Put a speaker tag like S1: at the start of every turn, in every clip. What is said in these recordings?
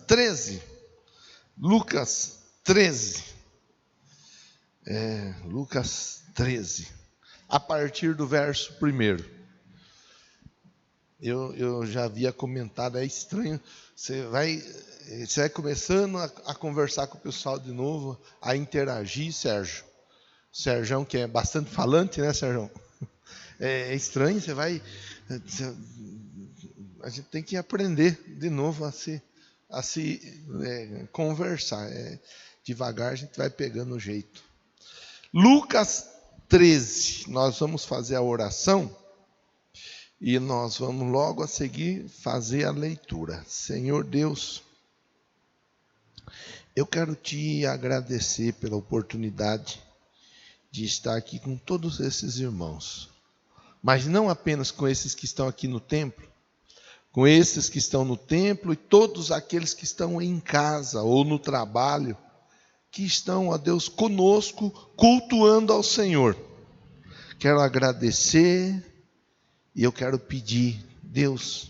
S1: 13. Lucas 13. Lucas 13. A partir do verso 1. Eu já havia comentado, é estranho. Você vai começando a conversar com o pessoal de novo, a interagir, Sérgio. Sérgio, que é bastante falante, né, Sérgio? É estranho, a gente tem que aprender de novo a se conversar. Devagar a gente vai pegando o jeito. Lucas 13, nós vamos fazer a oração e nós vamos logo a seguir fazer a leitura. Senhor Deus, eu quero te agradecer pela oportunidade de estar aqui com todos esses irmãos, mas não apenas com esses que estão aqui no templo, com esses que estão no templo e todos aqueles que estão em casa ou no trabalho, que estão, ó Deus, conosco, cultuando ao Senhor. Quero agradecer e eu quero pedir, Deus,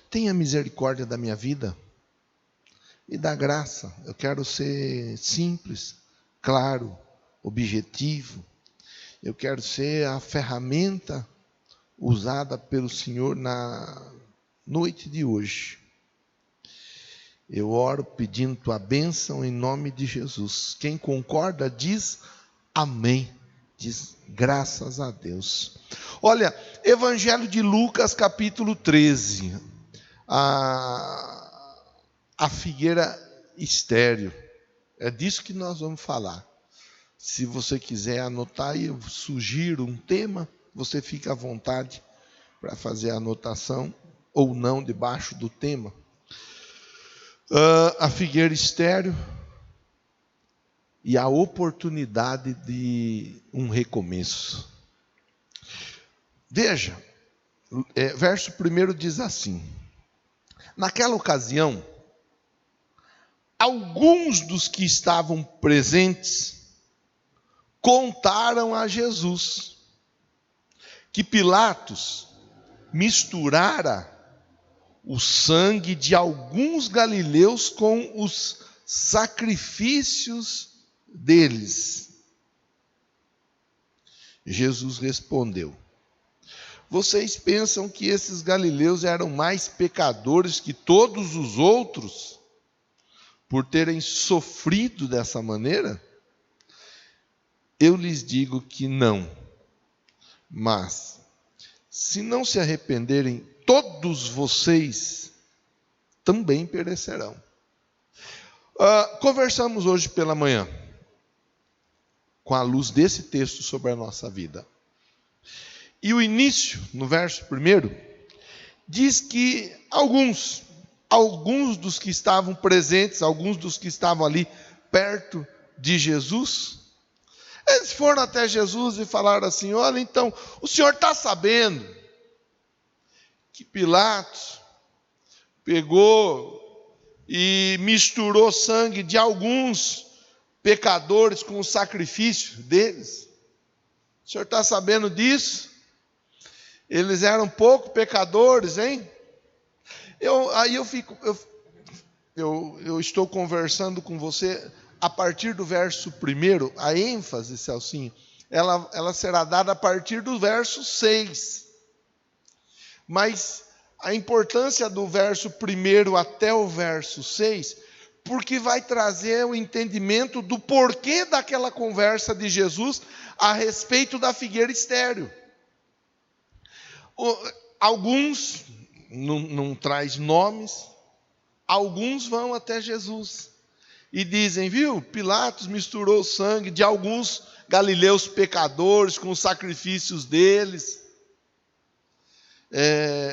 S1: tenha misericórdia da minha vida e dá graça. Eu quero ser simples, claro, objetivo. Eu quero ser a ferramenta usada pelo Senhor na noite de hoje. Eu oro pedindo tua bênção em nome de Jesus. Quem concorda diz amém. Diz graças a Deus. Olha, Evangelho de Lucas capítulo 13. A figueira estéril. É disso que nós vamos falar. Se você quiser anotar, eu sugiro um tema, você fica à vontade para fazer a anotação ou não debaixo do tema. A figueira estéril e a oportunidade de um recomeço. Veja, verso 1 diz assim: naquela ocasião, alguns dos que estavam presentes contaram a Jesus que Pilatos misturara o sangue de alguns galileus com os sacrifícios deles. Jesus respondeu: vocês pensam que esses galileus eram mais pecadores que todos os outros por terem sofrido dessa maneira? Eu lhes digo que não. Mas, se não se arrependerem, todos vocês também perecerão. Conversamos hoje pela manhã, com a luz desse texto sobre a nossa vida. E o início, no verso 1, diz que alguns dos que estavam presentes, alguns dos que estavam ali perto de Jesus, eles foram até Jesus e falaram assim: olha, então, o senhor está sabendo que Pilatos pegou e misturou sangue de alguns pecadores com o sacrifício deles? O senhor está sabendo disso? Eles eram pouco pecadores, hein? Eu estou conversando com você a partir do verso 1, a ênfase, Celcinho, ela será dada a partir do verso 6. Mas a importância do verso 1 até o verso 6, porque vai trazer o entendimento do porquê daquela conversa de Jesus a respeito da figueira estéril. Alguns, não traz nomes, alguns vão até Jesus e dizem: viu, Pilatos misturou o sangue de alguns galileus pecadores com os sacrifícios deles,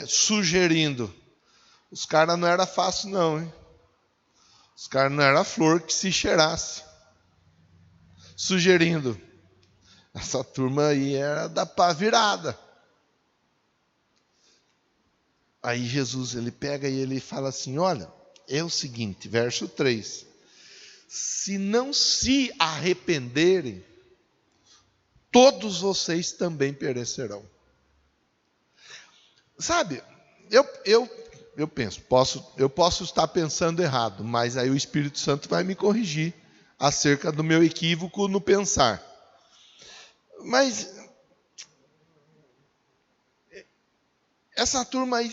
S1: sugerindo. Os caras não era fácil não, hein? Os caras não era flor que se cheirasse. Sugerindo. Essa turma aí era da pá virada. Aí Jesus, ele pega e ele fala assim: olha, é o seguinte, verso 3. Se não se arrependerem, todos vocês também perecerão. Sabe, eu penso, eu posso estar pensando errado, mas aí o Espírito Santo vai me corrigir acerca do meu equívoco no pensar. Mas essa turma aí,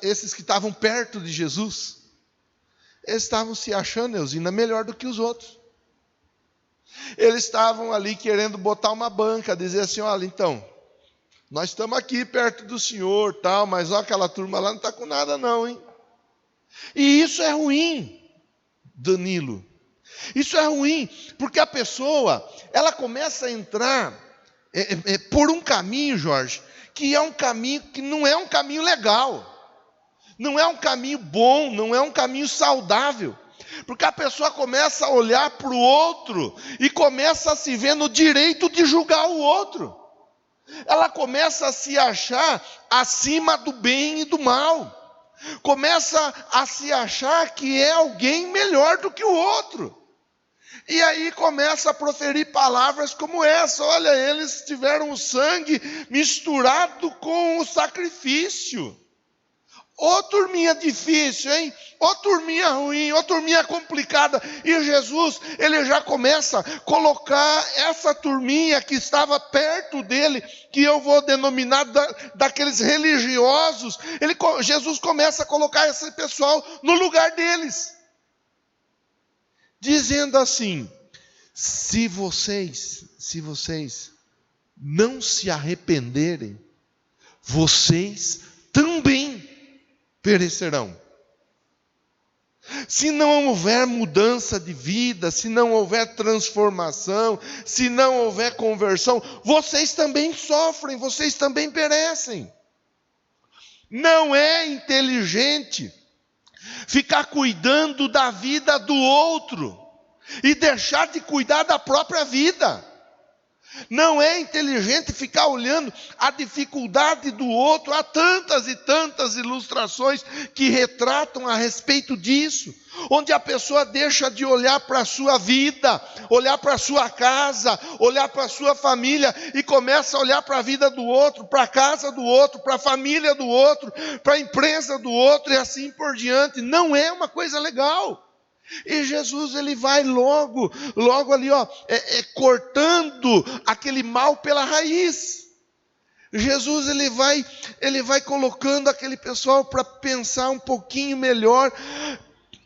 S1: esses que estavam perto de Jesus, eles estavam se achando, Eusina, melhor do que os outros. Eles estavam ali querendo botar uma banca, dizer assim, olha, então, nós estamos aqui perto do Senhor, tal, mas ó, aquela turma lá não está com nada não, hein? E isso é ruim, Danilo. Isso é ruim, porque a pessoa, ela começa a entrar por um caminho, Jorge, que é um caminho que não é um caminho legal. Não é um caminho bom, não é um caminho saudável. Porque a pessoa começa a olhar para o outro e começa a se ver no direito de julgar o outro. Ela começa a se achar acima do bem e do mal. Começa a se achar que é alguém melhor do que o outro. E aí começa a proferir palavras como essa: olha, eles tiveram o sangue misturado com o sacrifício. Ô turminha difícil, hein? Ô turminha ruim, ô turminha complicada. E Jesus, ele já começa a colocar essa turminha que estava perto dele, que eu vou denominar daqueles religiosos. Jesus começa a colocar esse pessoal no lugar deles, dizendo assim: se vocês não se arrependerem, vocês também perecerão. Se não houver mudança de vida, se não houver transformação, se não houver conversão, vocês também sofrem, vocês também perecem. Não é inteligente ficar cuidando da vida do outro e deixar de cuidar da própria vida. Não é inteligente ficar olhando a dificuldade do outro. Há tantas e tantas ilustrações que retratam a respeito disso, onde a pessoa deixa de olhar para a sua vida, olhar para a sua casa, olhar para a sua família e começa a olhar para a vida do outro, para a casa do outro, para a família do outro, para a empresa do outro e assim por diante. Não é uma coisa legal. E Jesus, ele vai logo ali, cortando aquele mal pela raiz. Jesus, ele vai colocando aquele pessoal para pensar um pouquinho melhor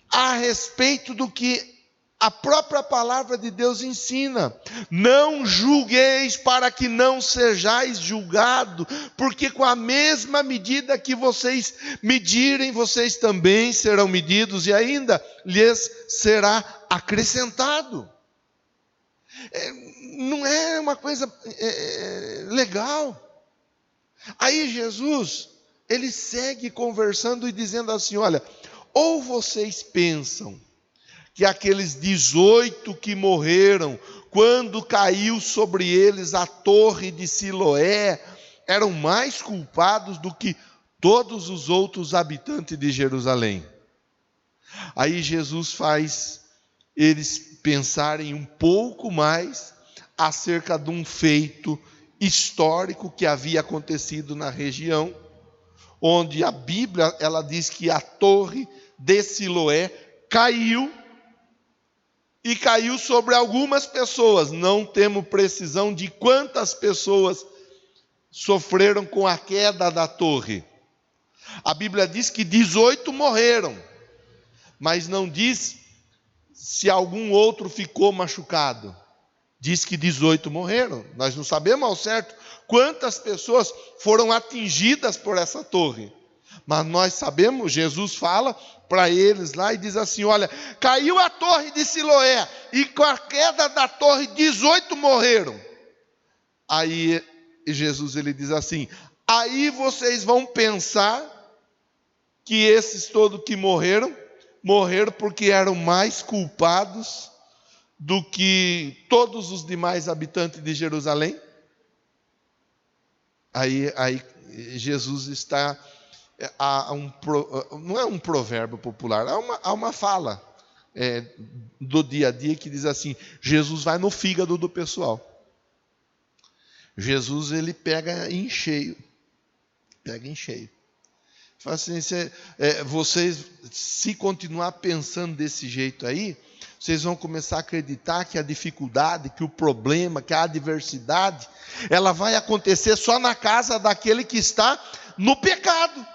S1: a respeito do que a própria palavra de Deus ensina. Não julgueis para que não sejais julgados, porque com a mesma medida que vocês medirem, vocês também serão medidos, e ainda lhes será acrescentado. Não é uma coisa legal. Aí Jesus, ele segue conversando e dizendo assim: olha, ou vocês pensam que aqueles 18 que morreram quando caiu sobre eles a torre de Siloé eram mais culpados do que todos os outros habitantes de Jerusalém? Aí Jesus faz eles pensarem um pouco mais acerca de um feito histórico que havia acontecido na região, onde a Bíblia, ela diz que a torre de Siloé caiu, e caiu sobre algumas pessoas. Não temos precisão de quantas pessoas sofreram com a queda da torre. A Bíblia diz que 18 morreram, mas não diz se algum outro ficou machucado. Diz que 18 morreram. Nós não sabemos ao certo quantas pessoas foram atingidas por essa torre. Mas nós sabemos, Jesus fala para eles lá e diz assim: olha, caiu a torre de Siloé, e com a queda da torre 18 morreram. Aí Jesus, ele diz assim: aí vocês vão pensar que esses todos que morreram porque eram mais culpados do que todos os demais habitantes de Jerusalém? Aí Jesus está... não é um provérbio popular, há uma fala do dia a dia que diz assim: Jesus vai no fígado do pessoal. Jesus, ele pega em cheio. Fala assim, vocês, se continuar pensando desse jeito aí, vocês vão começar a acreditar que a dificuldade, que o problema, que a adversidade, ela vai acontecer só na casa daquele que está no pecado.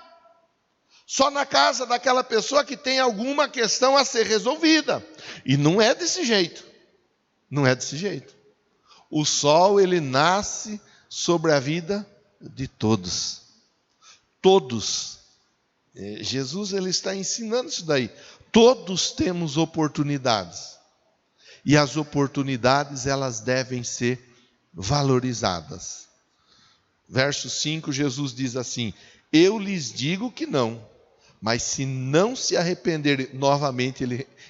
S1: Só na casa daquela pessoa que tem alguma questão a ser resolvida. E não é desse jeito. Não é desse jeito. O sol, ele nasce sobre a vida de todos. Todos. Jesus, ele está ensinando isso daí. Todos temos oportunidades. E as oportunidades, elas devem ser valorizadas. Verso 5, Jesus diz assim: eu lhes digo que não, mas se não se arrependerem, novamente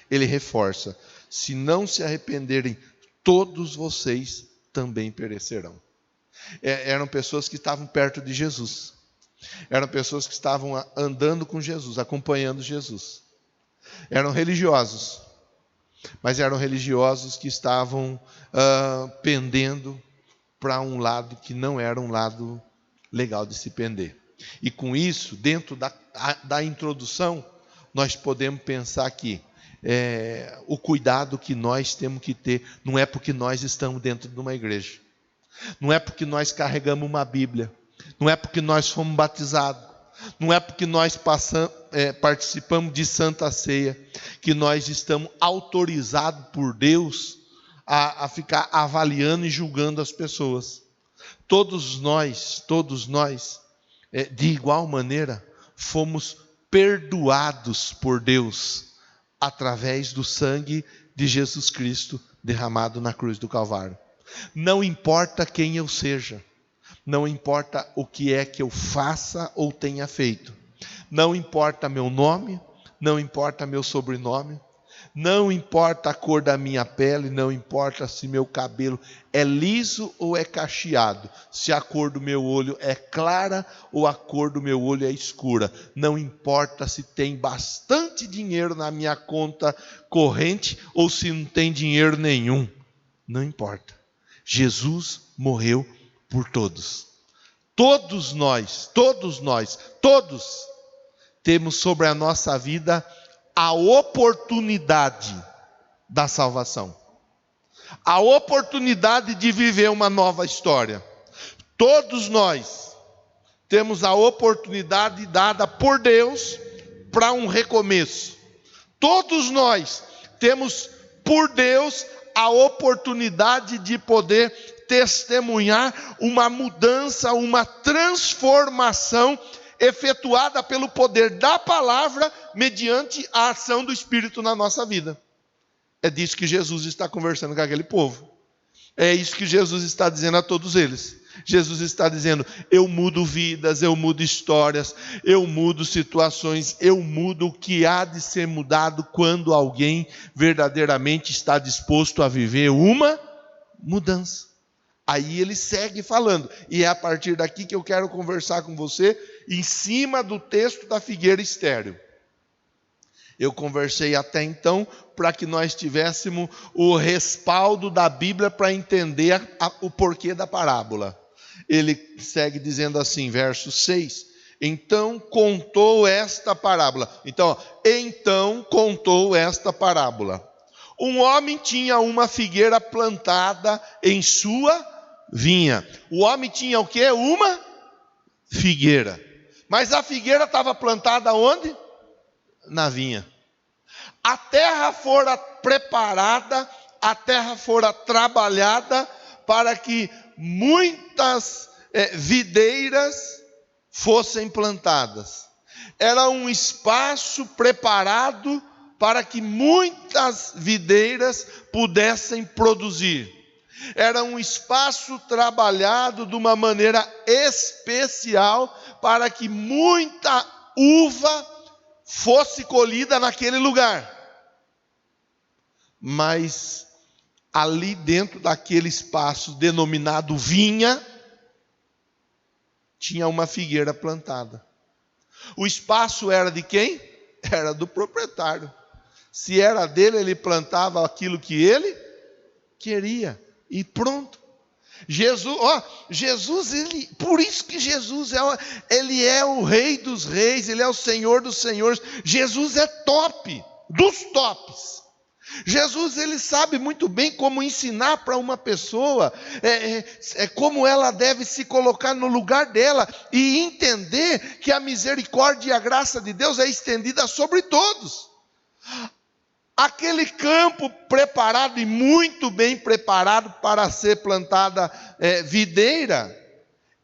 S1: ele reforça, se não se arrependerem, todos vocês também perecerão. Eram pessoas que estavam perto de Jesus. Eram pessoas que estavam andando com Jesus, acompanhando Jesus. Eram religiosos, mas eram religiosos que estavam pendendo para um lado que não era um lado legal de se pender. E com isso, dentro da introdução, nós podemos pensar que o cuidado que nós temos que ter, não é porque nós estamos dentro de uma igreja, não é porque nós carregamos uma Bíblia, não é porque nós fomos batizados, não é porque nós participamos de Santa Ceia, que nós estamos autorizados por Deus a ficar avaliando e julgando as pessoas. Todos nós, de igual maneira, fomos perdoados por Deus, através do sangue de Jesus Cristo derramado na cruz do Calvário. Não importa quem eu seja, não importa o que é que eu faça ou tenha feito, não importa meu nome, não importa meu sobrenome, não importa a cor da minha pele, não importa se meu cabelo é liso ou é cacheado, se a cor do meu olho é clara ou a cor do meu olho é escura, não importa se tem bastante dinheiro na minha conta corrente ou se não tem dinheiro nenhum, não importa. Jesus morreu por todos. Todos nós temos sobre a nossa vida a oportunidade da salvação, a oportunidade de viver uma nova história. Todos nós temos a oportunidade dada por Deus para um recomeço. Todos nós temos por Deus a oportunidade de poder testemunhar uma mudança, uma transformação efetuada pelo poder da palavra, mediante a ação do Espírito na nossa vida. É disso que Jesus está conversando com aquele povo. É isso que Jesus está dizendo a todos eles. Jesus está dizendo: eu mudo vidas, eu mudo histórias, eu mudo situações, eu mudo o que há de ser mudado quando alguém verdadeiramente está disposto a viver uma mudança. Aí ele segue falando, e é a partir daqui que eu quero conversar com você, em cima do texto da figueira estéril. Eu conversei até então para que nós tivéssemos o respaldo da Bíblia para entender o porquê da parábola. Ele segue dizendo assim, verso 6, então contou esta parábola. Então contou esta parábola. Um homem tinha uma figueira plantada em sua vinha. O homem tinha o quê? Uma figueira. Mas a figueira estava plantada onde? Na vinha. A terra fora preparada, a terra fora trabalhada para que muitas videiras fossem plantadas. Era um espaço preparado para que muitas videiras pudessem produzir. Era um espaço trabalhado de uma maneira especial para que muita uva fosse colhida naquele lugar. Mas ali dentro daquele espaço denominado vinha, tinha uma figueira plantada. O espaço era de quem? Era do proprietário. Se era dele, ele plantava aquilo que ele queria. E pronto. Por isso que Jesus ele é o Rei dos Reis, ele é o Senhor dos Senhores. Jesus é top, dos tops. Jesus, ele sabe muito bem como ensinar para uma pessoa, como ela deve se colocar no lugar dela e entender que a misericórdia e a graça de Deus é estendida sobre todos. Aquele campo preparado e muito bem preparado para ser plantada videira,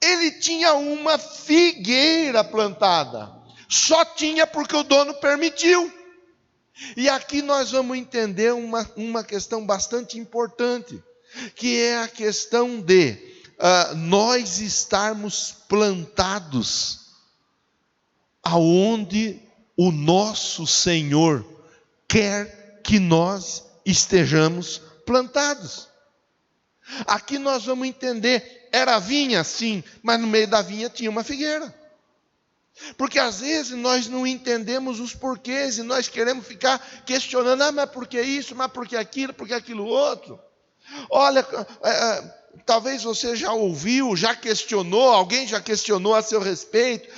S1: ele tinha uma figueira plantada, só tinha porque o dono permitiu. E aqui nós vamos entender uma questão bastante importante, que é a questão de nós estarmos plantados aonde o nosso Senhor quer que nós estejamos plantados. Aqui nós vamos entender, era vinha sim, mas no meio da vinha tinha uma figueira. Porque às vezes nós não entendemos os porquês e nós queremos ficar questionando, mas por que isso, mas por que aquilo outro? Olha, talvez você já ouviu, já questionou, alguém já questionou a seu respeito.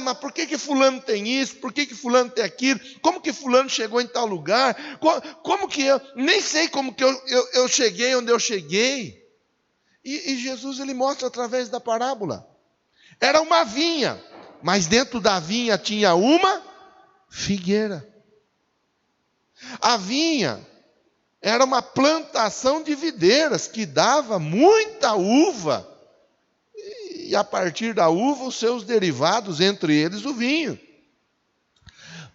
S1: Mas por que fulano tem isso? Por que fulano tem aquilo? Como que fulano chegou em tal lugar? Como que eu, nem sei como que eu cheguei onde eu cheguei. E Jesus, ele mostra através da parábola. Era uma vinha, mas dentro da vinha tinha uma figueira. A vinha era uma plantação de videiras que dava muita uva. E a partir da uva, os seus derivados, entre eles o vinho.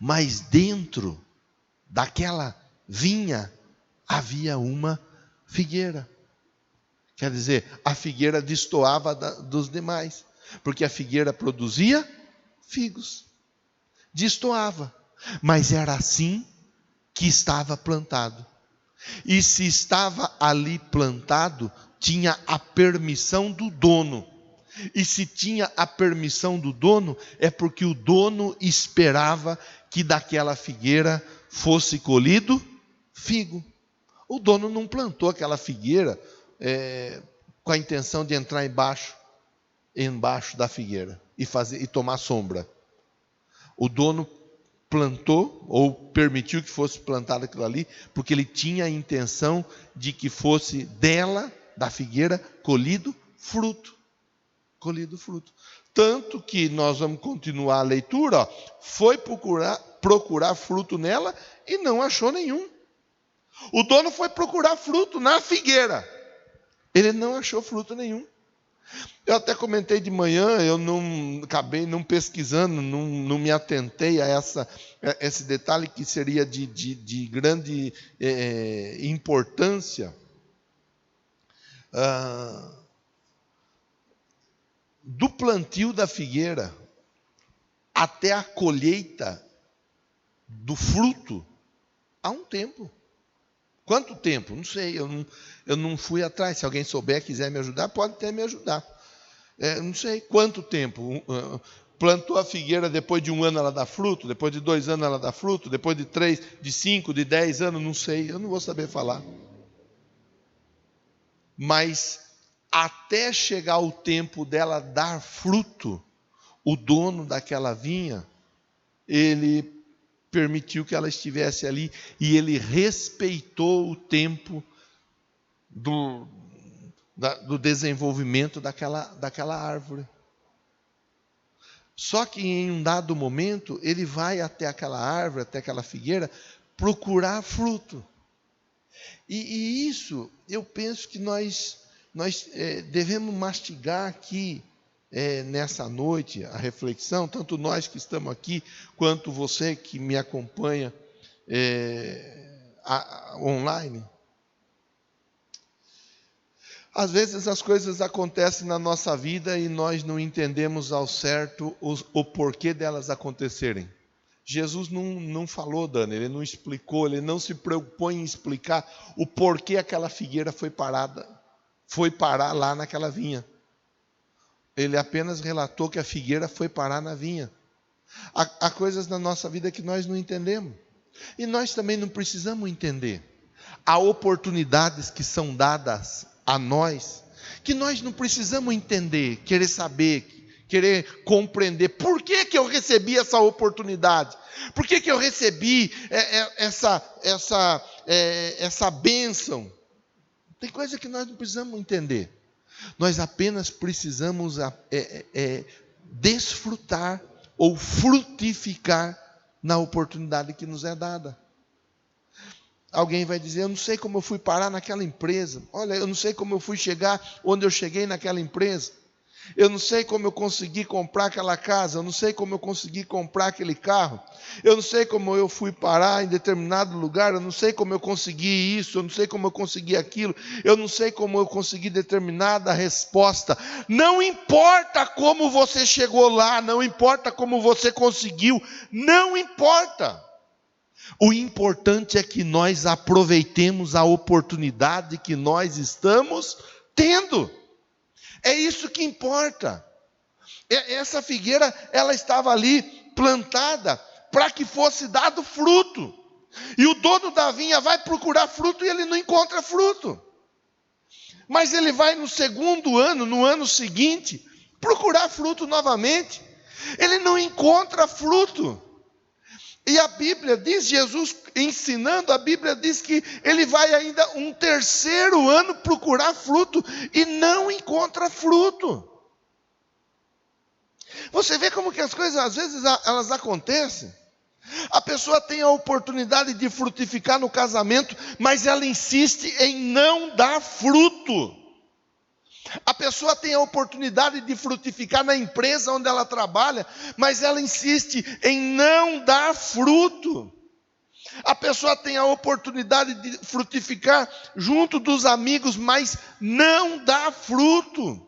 S1: Mas dentro daquela vinha havia uma figueira. Quer dizer, a figueira destoava dos demais. Porque a figueira produzia figos. Destoava. Mas era assim que estava plantado. E se estava ali plantado, tinha a permissão do dono. E se tinha a permissão do dono, é porque o dono esperava que daquela figueira fosse colhido figo. O dono não plantou aquela figueira com a intenção de entrar embaixo da figueira e tomar sombra. O dono plantou ou permitiu que fosse plantado aquilo ali, porque ele tinha a intenção de que fosse dela, da figueira, colhido fruto. Tanto que nós vamos continuar a leitura, foi procurar fruto nela e não achou nenhum. O dono foi procurar fruto na figueira. Ele não achou fruto nenhum. Eu até comentei de manhã, eu acabei não pesquisando, não me atentei a esse detalhe que seria de grande importância. Do plantio da figueira até a colheita do fruto, há um tempo. Quanto tempo? Não sei, eu não fui atrás. Se alguém souber, quiser me ajudar, pode até me ajudar. Não sei quanto tempo. Plantou a figueira, depois de 1 ano ela dá fruto, depois de 2 anos ela dá fruto, depois de 3, de 5, de 10 anos, não sei, eu não vou saber falar. Mas até chegar o tempo dela dar fruto, o dono daquela vinha, ele permitiu que ela estivesse ali e ele respeitou o tempo do desenvolvimento daquela árvore. Só que em um dado momento, ele vai até aquela árvore, até aquela figueira, procurar fruto. E isso, eu penso que nós devemos mastigar aqui, nessa noite, a reflexão, tanto nós que estamos aqui, quanto você que me acompanha online. Às vezes as coisas acontecem na nossa vida e nós não entendemos ao certo o porquê delas acontecerem. Jesus não falou, Dani, ele não explicou, ele não se preocupou em explicar o porquê aquela figueira foi parar lá naquela vinha. Ele apenas relatou que a figueira foi parar na vinha. Há coisas na nossa vida que nós não entendemos. E nós também não precisamos entender. Há oportunidades que são dadas a nós que nós não precisamos entender, querer saber, querer compreender. Por que eu recebi essa oportunidade? Por que eu recebi essa bênção? Tem coisa que nós não precisamos entender. Nós apenas precisamos desfrutar ou frutificar na oportunidade que nos é dada. Alguém vai dizer, eu não sei como eu fui parar naquela empresa. Olha, eu não sei como eu fui chegar onde eu cheguei naquela empresa. Eu não sei como eu consegui comprar aquela casa. Eu não sei como eu consegui comprar aquele carro. Eu não sei como eu fui parar em determinado lugar. Eu não sei como eu consegui isso. Eu não sei como eu consegui aquilo. Eu não sei como eu consegui determinada resposta. Não importa como você chegou lá. Não importa como você conseguiu. Não importa. O importante é que nós aproveitemos a oportunidade que nós estamos tendo. É isso que importa. Essa figueira, ela estava ali plantada para que fosse dado fruto. E o dono da vinha vai procurar fruto e ele não encontra fruto. Mas ele vai no segundo ano, no ano seguinte, procurar fruto novamente. Ele não encontra fruto. E a Bíblia diz, Jesus ensinando, a Bíblia diz que ele vai ainda um terceiro ano procurar fruto e não encontra fruto. Você vê como que as coisas às vezes elas acontecem? A pessoa tem a oportunidade de frutificar no casamento, mas ela insiste em não dar fruto. A pessoa tem a oportunidade de frutificar na empresa onde ela trabalha, mas ela insiste em não dar fruto. A pessoa tem a oportunidade de frutificar junto dos amigos, mas não dá fruto.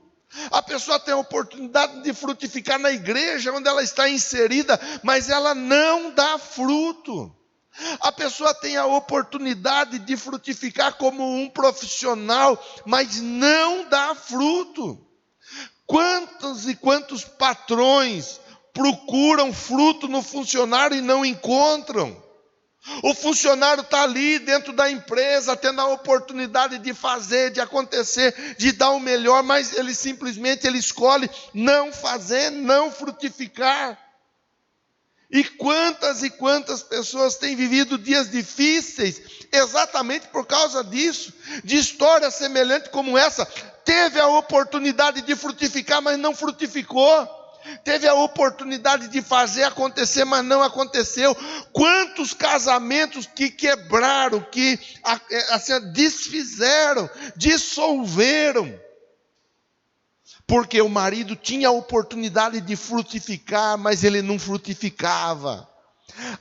S1: A pessoa tem a oportunidade de frutificar na igreja onde ela está inserida, mas ela não dá fruto. A pessoa tem a oportunidade de frutificar como um profissional, mas não dá fruto. Quantos e quantos patrões procuram fruto no funcionário e não encontram? O funcionário está ali dentro da empresa, tendo a oportunidade de fazer, de acontecer, de dar o melhor, mas ele simplesmente escolhe não fazer, não frutificar. E quantas pessoas têm vivido dias difíceis, exatamente por causa disso, de histórias semelhantes como essa. Teve a oportunidade de frutificar, mas não frutificou. Teve a oportunidade de fazer acontecer, mas não aconteceu. Quantos casamentos que quebraram, que assim, desfizeram, dissolveram. Porque o marido tinha a oportunidade de frutificar, mas ele não frutificava.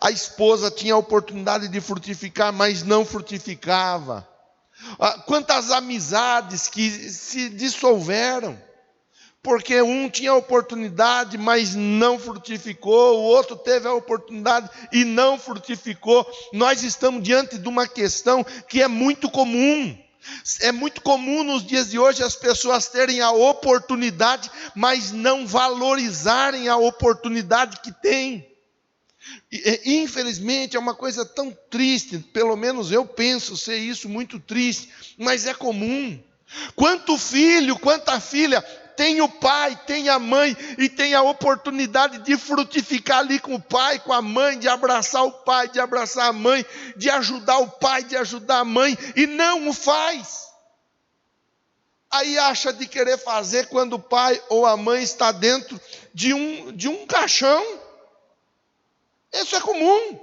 S1: A esposa tinha a oportunidade de frutificar, mas não frutificava. Quantas amizades que se dissolveram. Porque um tinha a oportunidade, mas não frutificou. O outro teve a oportunidade e não frutificou. Nós estamos diante de uma questão que é muito comum. É muito comum nos dias de hoje as pessoas terem a oportunidade, mas não valorizarem a oportunidade que têm. Infelizmente é uma coisa tão triste, pelo menos eu penso ser isso muito triste, mas é comum. Quanto filho, quanta filha tem o pai, tem a mãe e tem a oportunidade de frutificar ali com o pai, com a mãe, de abraçar o pai, de abraçar a mãe, de ajudar o pai, de ajudar a mãe, e não o faz. Aí acha de querer fazer quando o pai ou a mãe está dentro de um caixão. Isso é comum.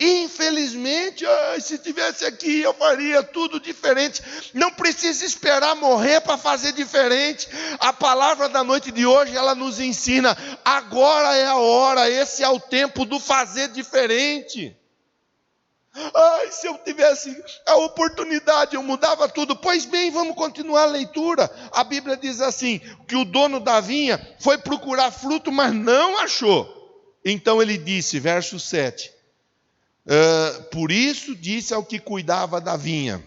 S1: Infelizmente, se tivesse aqui eu faria tudo diferente. Não precisa esperar morrer para fazer diferente. A palavra da noite de hoje, ela nos ensina, agora é a hora, esse é o tempo do fazer diferente. Se eu tivesse a oportunidade, eu mudava tudo. Pois bem, vamos continuar a leitura. A Bíblia diz assim, que o dono da vinha foi procurar fruto, mas não achou. Então ele disse, verso 7, por isso disse ao que cuidava da vinha,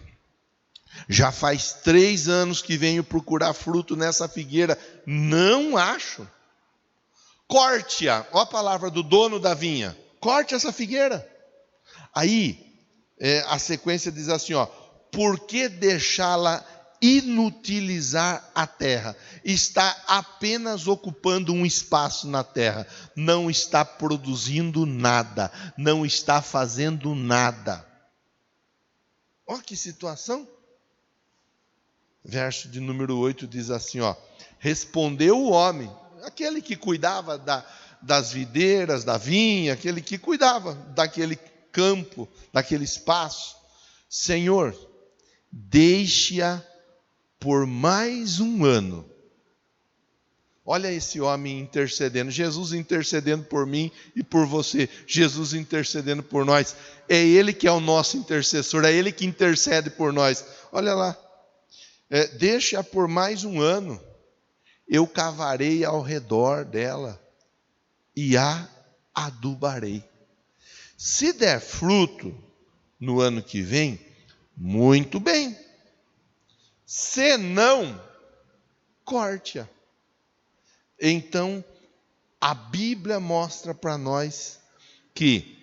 S1: já faz 3 anos que venho procurar fruto nessa figueira, não acho. Corte-a, ó a palavra do dono da vinha, corte essa figueira. Aí a sequência diz assim, por que deixá-la inutilizar a terra, está apenas ocupando um espaço na terra, não está produzindo nada, não está fazendo nada. Olha que situação. Verso de número 8 diz assim, respondeu o homem, aquele que cuidava das videiras, da vinha, aquele que cuidava daquele campo, daquele espaço: Senhor, deixe-a por mais um ano. Olha esse homem intercedendo, Jesus intercedendo por mim e por você, Jesus intercedendo por nós. É Ele que é o nosso intercessor, é Ele que intercede por nós. Olha lá, deixa por mais um ano, eu cavarei ao redor dela e a adubarei. Se der fruto no ano que vem, muito bem. Se não, corte-a. Então, a Bíblia mostra para nós que,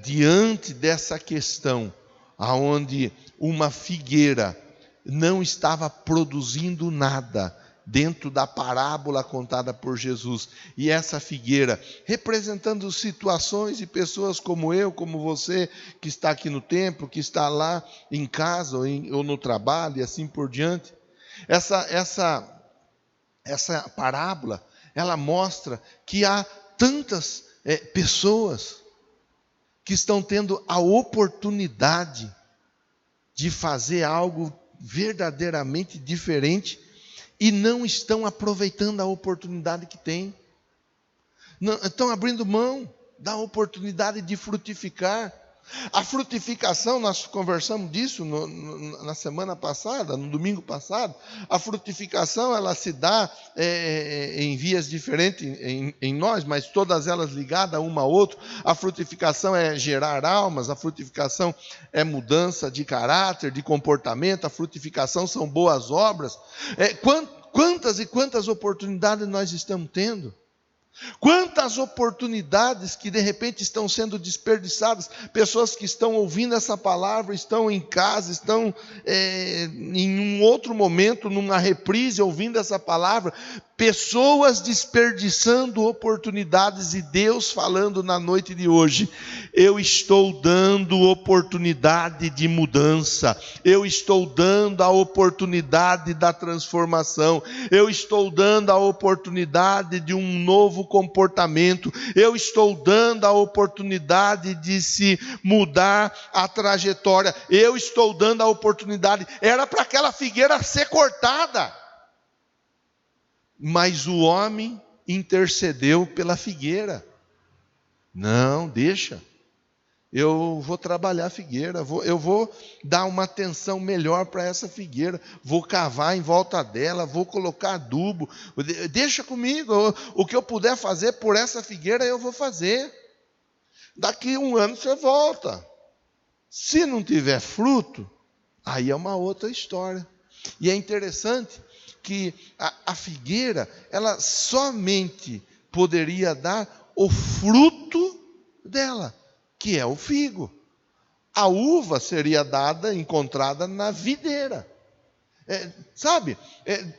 S1: diante dessa questão, aonde uma figueira não estava produzindo nada, dentro da parábola contada por Jesus, e essa figueira representando situações e pessoas como eu, como você, que está aqui no templo, que está lá em casa ou no trabalho e assim por diante. Essa parábola, ela mostra que há tantas pessoas que estão tendo a oportunidade de fazer algo verdadeiramente diferente e não estão aproveitando a oportunidade que têm. Não, estão abrindo mão da oportunidade de frutificar. A frutificação, nós conversamos disso na semana passada, no domingo passado. A frutificação, ela se dá em vias diferentes em nós, mas todas elas ligadas uma a outra. A frutificação é gerar almas, a frutificação é mudança de caráter, de comportamento, a frutificação são boas obras. Quantas e quantas oportunidades nós estamos tendo? Quantas oportunidades que de repente estão sendo desperdiçadas, pessoas que estão ouvindo essa palavra, estão em casa, estão em um outro momento, numa reprise, ouvindo essa palavra, pessoas desperdiçando oportunidades, e Deus falando na noite de hoje: eu estou dando oportunidade de mudança, eu estou dando a oportunidade da transformação, eu estou dando a oportunidade de um novo comportamento, eu estou dando a oportunidade de se mudar a trajetória, eu estou dando a oportunidade. Era para aquela figueira ser cortada, mas o homem intercedeu pela figueira. Não, deixa. Eu vou trabalhar a figueira, eu vou dar uma atenção melhor para essa figueira, vou cavar em volta dela, vou colocar adubo, deixa comigo, o que eu puder fazer por essa figueira eu vou fazer. Daqui um ano você volta. Se não tiver fruto, aí é uma outra história. E é interessante que a figueira, ela somente poderia dar o fruto dela, que é o figo. A uva seria encontrada na videira.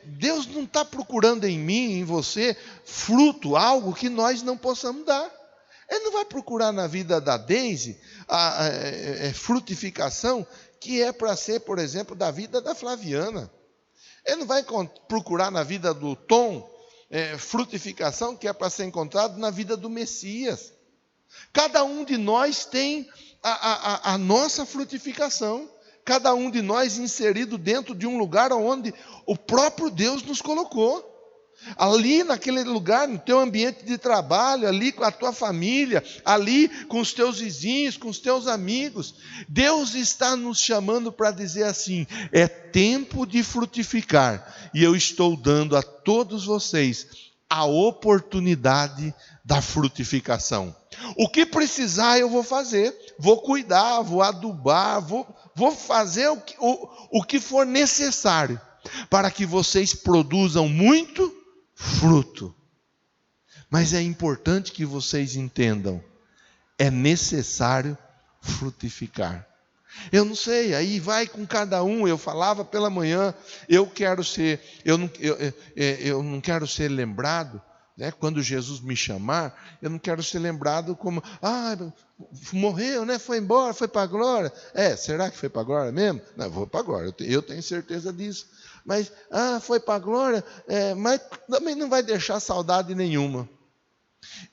S1: Deus não está procurando em mim, em você, fruto, algo que nós não possamos dar. Ele não vai procurar na vida da Deise a frutificação que é para ser, por exemplo, da vida da Flaviana. Ele não vai procurar na vida do Tom frutificação que é para ser encontrado na vida do Messias. Cada um de nós tem a nossa frutificação. Cada um de nós inserido dentro de um lugar onde o próprio Deus nos colocou. Ali naquele lugar, no teu ambiente de trabalho, ali com a tua família, ali com os teus vizinhos, com os teus amigos. Deus está nos chamando para dizer assim: é tempo de frutificar. E eu estou dando a todos vocês a oportunidade da frutificação. O que precisar eu vou fazer, vou cuidar, vou adubar, vou fazer o que for necessário para que vocês produzam muito fruto. Mas é importante que vocês entendam, é necessário frutificar. Eu não sei, aí vai com cada um. Eu falava pela manhã, eu não quero ser lembrado, né? Quando Jesus me chamar, eu não quero ser lembrado como, morreu, né? Foi embora, foi para a glória. Será que foi para a glória mesmo? Não, vou para a glória, eu tenho certeza disso. Mas, foi para a glória, mas também não vai deixar saudade nenhuma.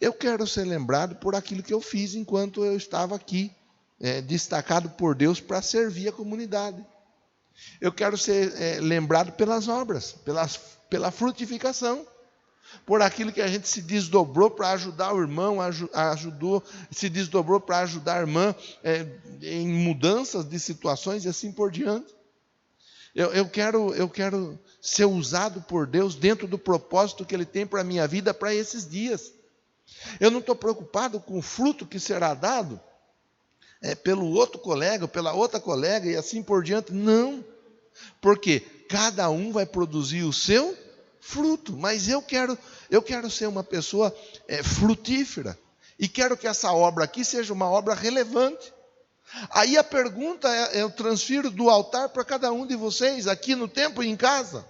S1: Eu quero ser lembrado por aquilo que eu fiz enquanto eu estava aqui, destacado por Deus para servir a comunidade. Eu quero ser lembrado pelas obras, pela frutificação, por aquilo que a gente se desdobrou para ajudar o irmão, se desdobrou para ajudar a irmã em mudanças de situações e assim por diante. Eu quero ser usado por Deus dentro do propósito que Ele tem para a minha vida para esses dias. Eu não estou preocupado com o fruto que será dado pelo outro colega, pela outra colega e assim por diante. Não, porque cada um vai produzir o seu fruto. Mas eu quero ser uma pessoa frutífera e quero que essa obra aqui seja uma obra relevante. Aí a pergunta eu transfiro do altar para cada um de vocês, aqui no templo e em casa.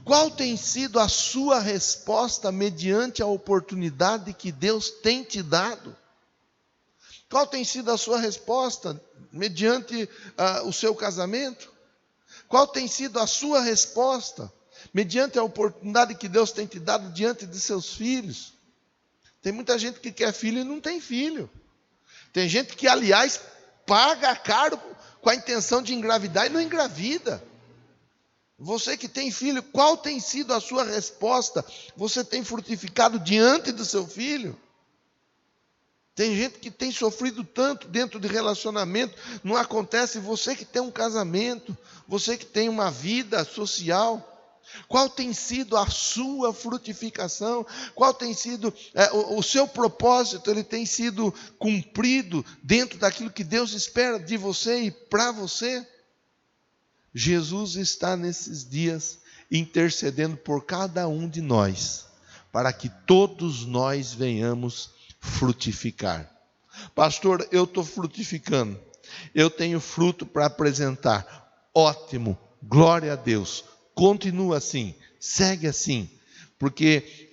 S1: Qual tem sido a sua resposta mediante a oportunidade que Deus tem te dado? Qual tem sido a sua resposta mediante o seu casamento? Qual tem sido a sua resposta mediante a oportunidade que Deus tem te dado diante de seus filhos? Tem muita gente que quer filho e não tem filho. Tem gente que, aliás, paga caro com a intenção de engravidar e não engravida. Você que tem filho, qual tem sido a sua resposta? Você tem frutificado diante do seu filho? Tem gente que tem sofrido tanto dentro de relacionamento, não acontece. Você que tem um casamento, você que tem uma vida social, qual tem sido a sua frutificação? Qual tem sido o seu propósito? Ele tem sido cumprido dentro daquilo que Deus espera de você e para você? Jesus está nesses dias intercedendo por cada um de nós, para que todos nós venhamos frutificar. Pastor, eu estou frutificando, eu tenho fruto para apresentar. Ótimo, glória a Deus. Continua assim, segue assim, porque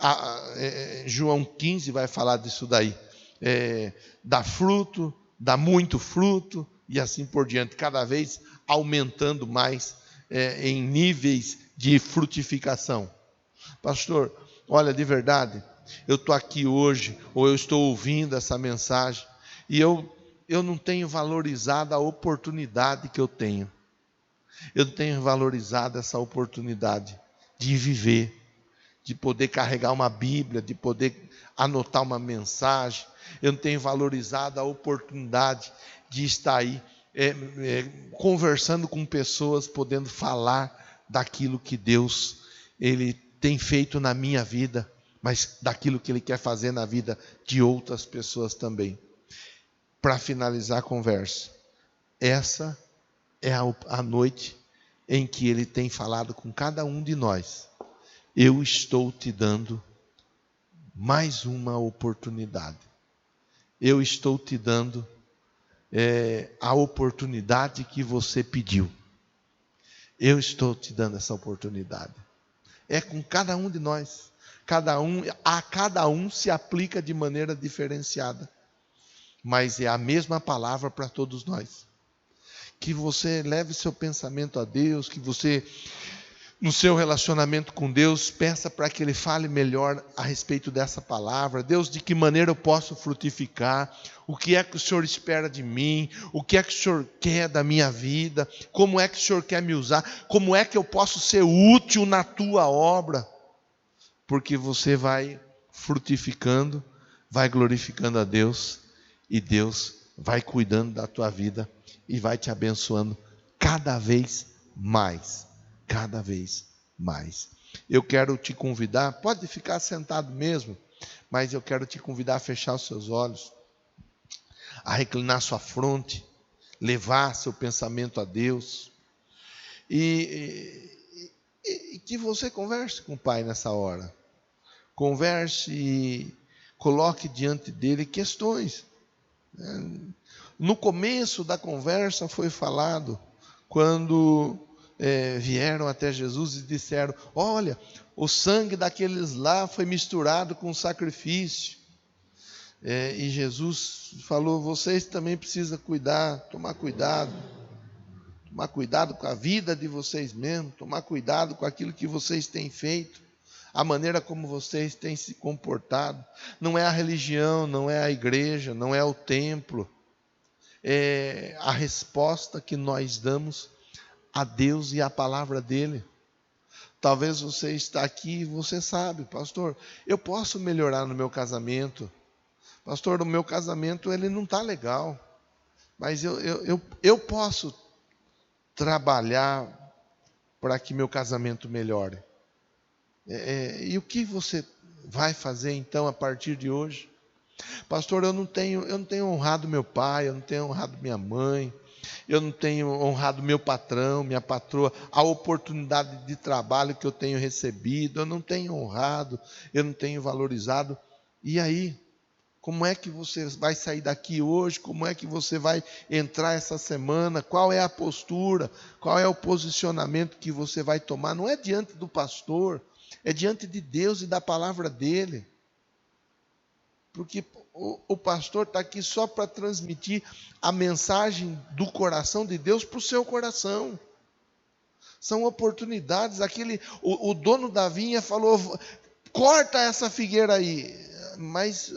S1: João 15 vai falar disso daí. Dá fruto, dá muito fruto, e assim por diante, cada vez aumentando mais em níveis de frutificação. Pastor, olha, de verdade, eu estou aqui hoje, ou eu estou ouvindo essa mensagem, e eu não tenho valorizado a oportunidade que eu tenho. Eu não tenho valorizado essa oportunidade de viver, de poder carregar uma Bíblia, de poder anotar uma mensagem. Eu não tenho valorizado a oportunidade de estar aí conversando com pessoas, podendo falar daquilo que Deus Ele tem feito na minha vida, mas daquilo que Ele quer fazer na vida de outras pessoas também. Para finalizar a conversa, essa é a noite em que Ele tem falado com cada um de nós. Eu estou te dando mais uma oportunidade. Eu estou te dando a oportunidade que você pediu. Eu estou te dando essa oportunidade. É com cada um de nós. A cada um se aplica de maneira diferenciada. Mas é a mesma palavra para todos nós. Que você leve seu pensamento a Deus, que você, no seu relacionamento com Deus, peça para que Ele fale melhor a respeito dessa palavra. Deus, de que maneira eu posso frutificar? O que é que o Senhor espera de mim? O que é que o Senhor quer da minha vida? Como é que o Senhor quer me usar? Como é que eu posso ser útil na tua obra? Porque você vai frutificando, vai glorificando a Deus, e Deus vai cuidando da tua vida e vai te abençoando cada vez mais. Cada vez mais. Eu quero te convidar, pode ficar sentado mesmo, mas eu quero te convidar a fechar os seus olhos, a reclinar sua fronte, levar seu pensamento a Deus, e que você converse com o Pai nessa hora. Converse e coloque diante dele questões. No começo da conversa foi falado, quando vieram até Jesus e disseram: olha, o sangue daqueles lá foi misturado com sacrifício. E Jesus falou: vocês também precisam cuidar, tomar cuidado com a vida de vocês mesmos, tomar cuidado com aquilo que vocês têm feito, a maneira como vocês têm se comportado. Não é a religião, não é a igreja, não é o templo, é a resposta que nós damos a Deus e à palavra dele. Talvez você está aqui e você sabe: pastor, eu posso melhorar no meu casamento. Pastor, o meu casamento ele não está legal, mas eu posso trabalhar para que meu casamento melhore. E o que você vai fazer então a partir de hoje? Pastor, eu não tenho honrado meu pai, eu não tenho honrado minha mãe, eu não tenho honrado meu patrão, minha patroa, a oportunidade de trabalho que eu tenho recebido, eu não tenho honrado, eu não tenho valorizado. E aí? Como é que você vai sair daqui hoje? Como é que você vai entrar essa semana? Qual é a postura? Qual é o posicionamento que você vai tomar? Não é diante do pastor, é diante de Deus e da palavra dele. Porque o pastor está aqui só para transmitir a mensagem do coração de Deus para o seu coração. São oportunidades. O dono da vinha falou: corta essa figueira aí. Mas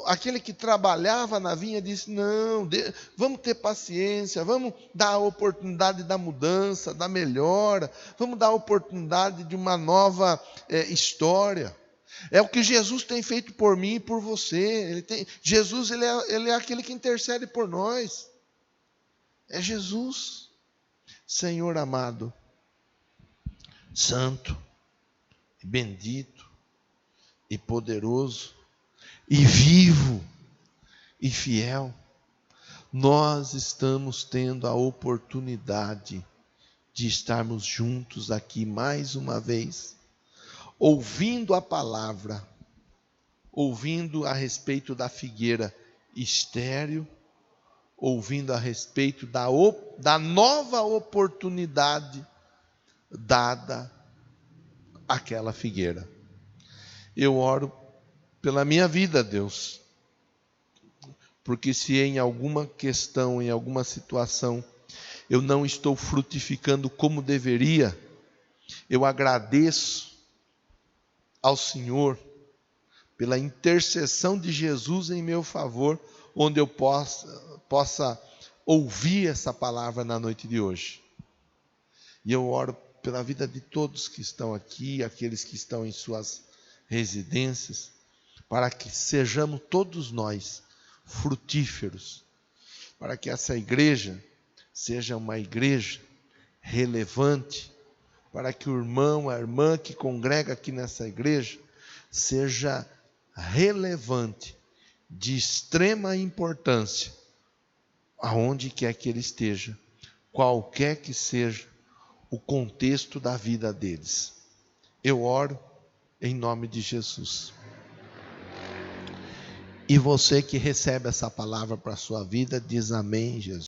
S1: aquele que trabalhava na vinha disse: não, vamos ter paciência, vamos dar a oportunidade da mudança, da melhora, vamos dar a oportunidade de uma nova história. É o que Jesus tem feito por mim e por você. Jesus ele é aquele que intercede por nós. É Jesus. Senhor amado, santo, bendito e poderoso e vivo e fiel, nós estamos tendo a oportunidade de estarmos juntos aqui mais uma vez, ouvindo a palavra, ouvindo a respeito da figueira estéril, ouvindo a respeito da nova oportunidade dada àquela figueira. Eu oro pela minha vida, Deus, porque se em alguma questão, em alguma situação, eu não estou frutificando como deveria, eu agradeço ao Senhor pela intercessão de Jesus em meu favor, onde eu possa ouvir essa palavra na noite de hoje. E eu oro pela vida de todos que estão aqui, aqueles que estão em suas residências, para que sejamos todos nós frutíferos, para que essa igreja seja uma igreja relevante, para que o irmão, a irmã que congrega aqui nessa igreja seja relevante, de extrema importância, aonde quer que ele esteja, qualquer que seja o contexto da vida deles. Eu oro em nome de Jesus. E você que recebe essa palavra para a sua vida, diz amém, Jesus.